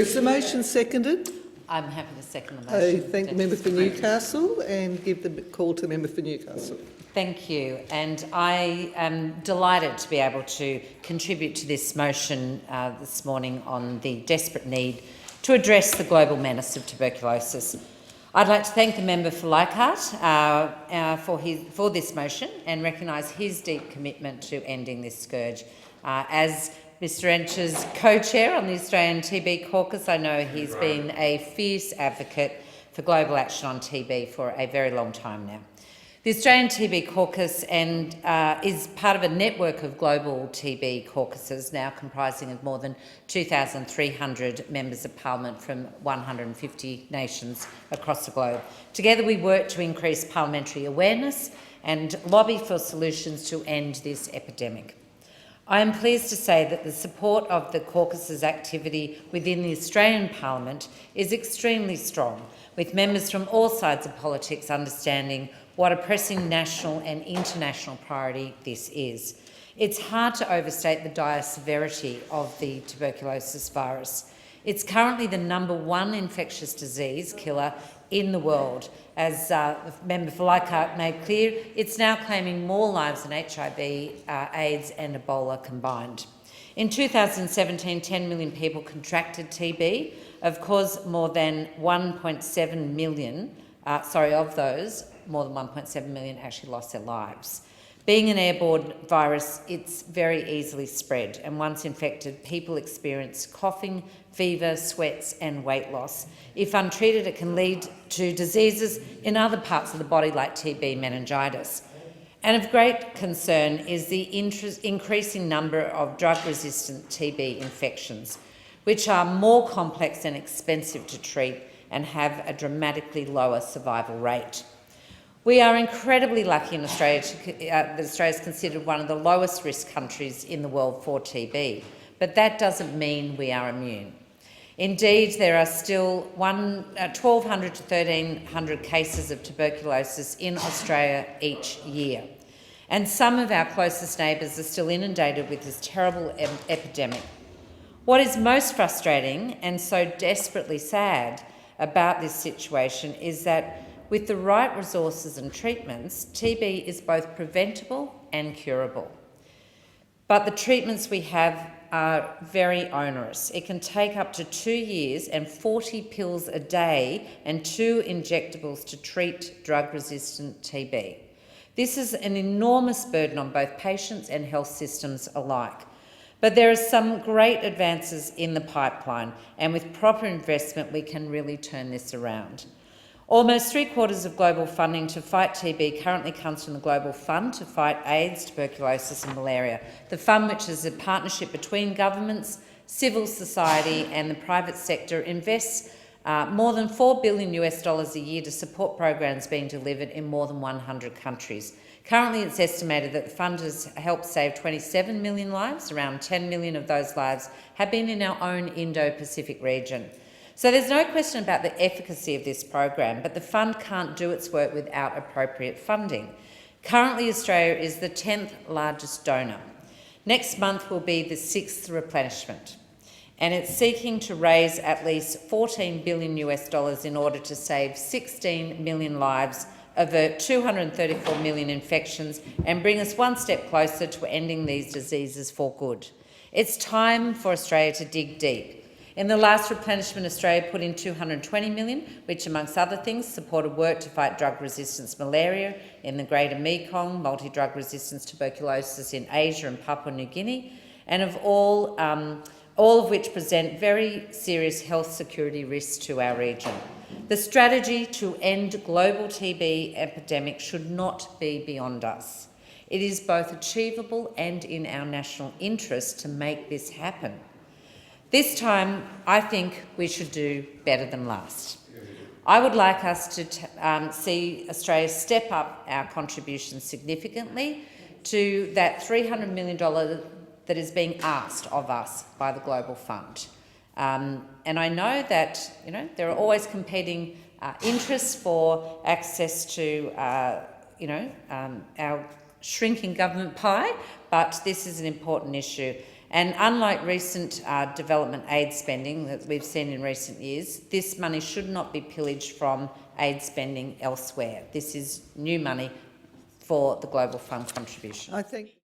Is the motion seconded? I'm happy to second the I motion. thank the member for Newcastle and give the call to the member for Newcastle. Thank you, and I am delighted to be able to contribute to this motion this morning on the desperate need to address the global menace of tuberculosis. I'd like to thank the member for Leichhardt for this motion and recognise his deep commitment to ending this scourge. As Mr Entsch's co-chair on the Australian TB Caucus, I know he's been a fierce advocate for global action on TB for a very long time now. The Australian TB Caucus is part of a network of global TB caucuses now comprising of more than 2,300 members of parliament from 150 nations across the globe. Together we work to increase parliamentary awareness and lobby for solutions to end this epidemic. I am pleased to say that the support of the caucus's activity within the Australian Parliament is extremely strong, with members from all sides of politics understanding what a pressing national and international priority this is. It's hard to overstate the dire severity of the tuberculosis virus. It's currently the #1 infectious disease killer in the world. As the member for Leichhardt made clear, it's now claiming more lives than HIV, AIDS and Ebola combined. In 2017, 10 million people contracted TB. Of course, more than 1.7 million, of those, more than 1.7 million actually lost their lives. Being an airborne virus, it's very easily spread, and once infected, people experience coughing, fever, sweats and weight loss. If untreated, it can lead to diseases in other parts of the body like TB meningitis. And of great concern is the increasing number of drug-resistant TB infections, which are more complex and expensive to treat and have a dramatically lower survival rate. We are incredibly lucky in Australia that Australia is considered one of the lowest risk countries in the world for TB, but that doesn't mean we are immune. Indeed, there are still 1,200 to 1,300 cases of tuberculosis in Australia each year, and some of our closest neighbours are still inundated with this terrible epidemic. What is most frustrating and so desperately sad about this situation is that with the right resources and treatments, TB is both preventable and curable. But the treatments we have are very onerous. It can take up to 2 years and 40 pills a day and 2 injectables to treat drug-resistant TB. This is an enormous burden on both patients and health systems alike. But there are some great advances in the pipeline, and with proper investment we can really turn this around. Almost 3/4 of global funding to fight TB currently comes from the Global Fund to fight AIDS, tuberculosis and malaria. The fund, which is a partnership between governments, civil society and the private sector, invests more than $4 billion a year to support programs being delivered in more than 100 countries. Currently, it's estimated that the fund has helped save 27 million lives. Around 10 million of those lives have been in our own Indo-Pacific region. So there's no question about the efficacy of this program, but the fund can't do its work without appropriate funding. Currently, Australia is the 10th largest donor. Next month will be the 6th replenishment, and it's seeking to raise at least $14 billion in order to save 16 million lives, avert 234 million infections and bring us one step closer to ending these diseases for good. It's time for Australia to dig deep. In the last replenishment, Australia put in $220 million, which, amongst other things, supported work to fight drug-resistant malaria in the Greater Mekong, multi-drug resistance tuberculosis in Asia and Papua New Guinea, and of all of which present very serious health security risks to our region. The strategy to end global TB epidemic should not be beyond us. It is both achievable and in our national interest to make this happen. This time, I think we should do better than last. I would like us to see Australia step up our contribution significantly to that $300 million that is being asked of us by the Global Fund. And I know that there are always competing interests for access to our shrinking government pie, but this is an important issue. And unlike recent development aid spending that we've seen in recent years, this money should not be pillaged from aid spending elsewhere. This is new money for the Global Fund contribution. I think.